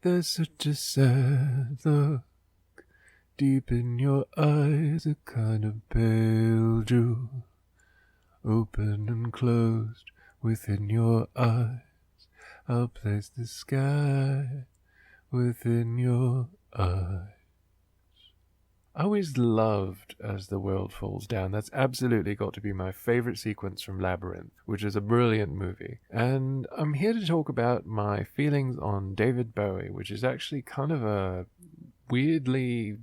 There's such a sad look deep in your eyes, a kind of pale jewel, open and closed within your eyes. I'll place the sky within your eyes. I always loved As the World Falls Down. That's absolutely got to be my favourite sequence from Labyrinth, which is a brilliant movie. And I'm here to talk about my feelings on David Bowie, which is actually kind of a weirdly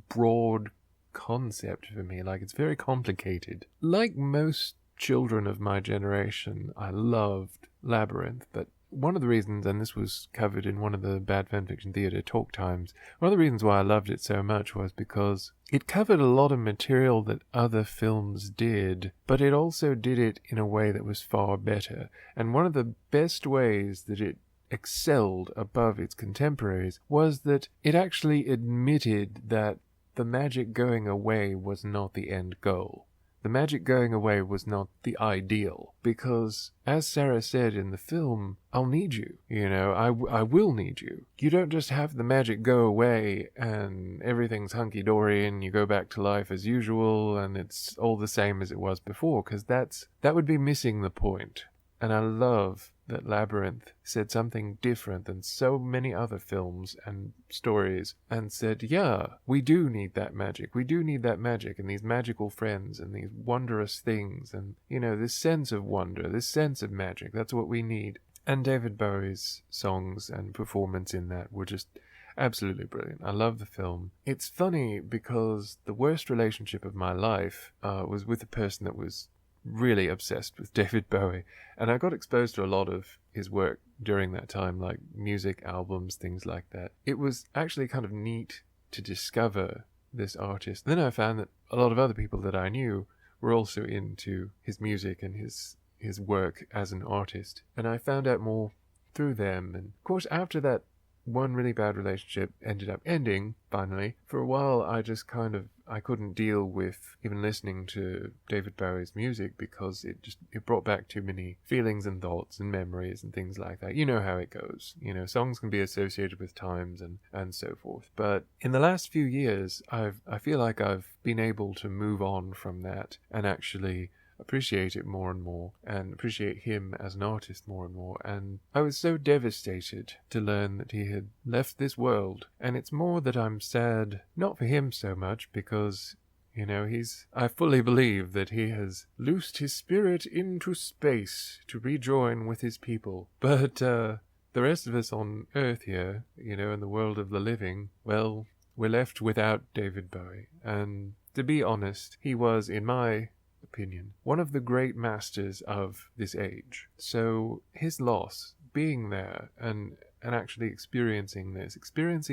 broad concept for me. Like, it's very complicated. Like most children of my generation, I loved Labyrinth, but one of the reasons, and this was covered in one of the Bad Fanfiction Theatre talk times, one of the reasons why I loved it so much was because it covered a lot of material that other films did, but it also did it in a way that was far better. And one of the best ways that it excelled above its contemporaries was that it actually admitted that the magic going away was not the end goal. The magic going away was not the ideal, because, as Sarah said in the film, I'll need you, I will need you. You don't just have the magic go away and everything's hunky-dory and you go back to life as usual and it's all the same as it was before, because that would be missing the point. And I love that Labyrinth said something different than so many other films and stories and said, yeah, we do need that magic. We do need that magic and these magical friends and these wondrous things and, this sense of wonder, this sense of magic. That's what we need. And David Bowie's songs and performance in that were just absolutely brilliant. I love the film. It's funny because the worst relationship of my life was with a person that was really obsessed with David Bowie, and I got exposed to a lot of his work during that time, like music, albums, things like that. It was actually kind of neat to discover this artist. Then I found that a lot of other people that I knew were also into his music and his work as an artist, and I found out more through them. And of course, after that one really bad relationship ended up ending, finally, for a while I couldn't deal with even listening to David Bowie's music because it brought back too many feelings and thoughts and memories and things like that. You know how it goes. Songs can be associated with times and so forth. But in the last few years, I feel like I've been able to move on from that and actually appreciate it more and more and appreciate him as an artist more and more. And I was so devastated to learn that he had left this world, and it's more that I'm sad, not for him so much, because I fully believe that he has loosed his spirit into space to rejoin with his people. But the rest of us on Earth here, in the world of the living, well, we're left without David Bowie. And to be honest, he was, in my opinion, one of the great masters of this age. So his loss, being there and actually experiencing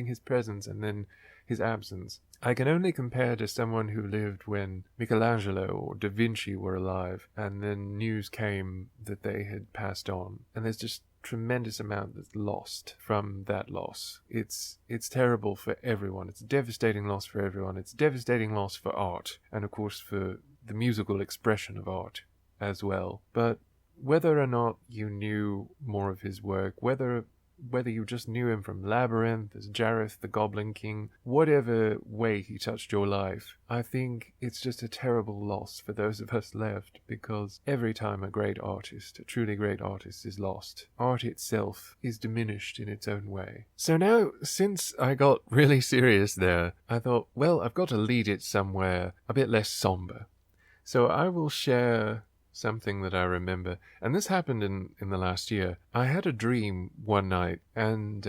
his presence and then his absence, I can only compare to someone who lived when Michelangelo or Da Vinci were alive and then news came that they had passed on. And there's just tremendous amount that's lost from that loss. It's terrible for everyone. It's a devastating loss for everyone. It's a devastating loss for art, and of course for the musical expression of art as well. But whether or not you knew more of his work, whether you just knew him from Labyrinth as Jareth the Goblin King, whatever way he touched your life, I think it's just a terrible loss for those of us left, because every time a truly great artist is lost, art itself is diminished in its own way. So now, since I got really serious there, I thought, well, I've got to lead it somewhere a bit less somber. So I will share something that I remember, and this happened in the last year. I had a dream one night, and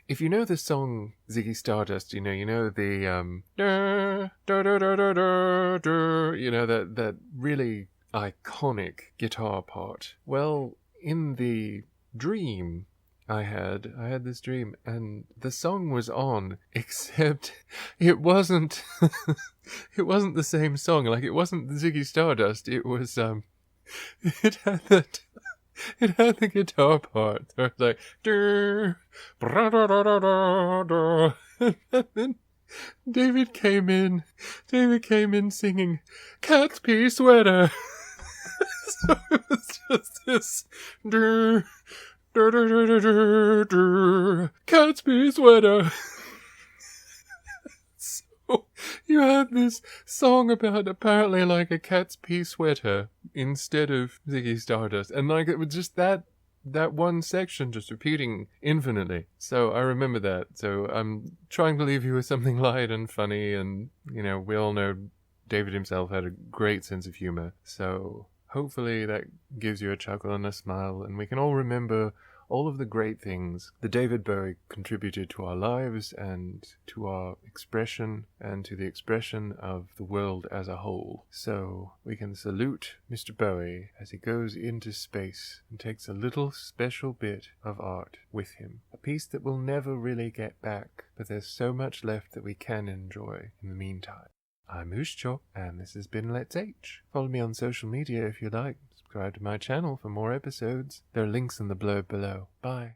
if you know the song Ziggy Stardust, the that really iconic guitar part. Well, in the dream I had this dream, and the song was on, except it wasn't it wasn't the same song. Like, it wasn't Ziggy Stardust. It was it had the guitar part. So it's like and then David came in singing Cat's Pea Sweater. So it was just this Gatsby sweater. So you had this song about apparently like a cat's pea sweater instead of Ziggy Stardust, and like it was just that one section just repeating infinitely. So I remember that. So I'm trying to leave you with something light and funny, and we all know David himself had a great sense of humor. So hopefully that gives you a chuckle and a smile, and we can all remember all of the great things that David Bowie contributed to our lives and to our expression and to the expression of the world as a whole. So we can salute Mr. Bowie as he goes into space and takes a little special bit of art with him. A piece that we'll never really get back, but there's so much left that we can enjoy in the meantime. I'm Ushcho, and this has been Let's H. Follow me on social media if you like. Subscribe to my channel for more episodes. There are links in the blurb below. Bye.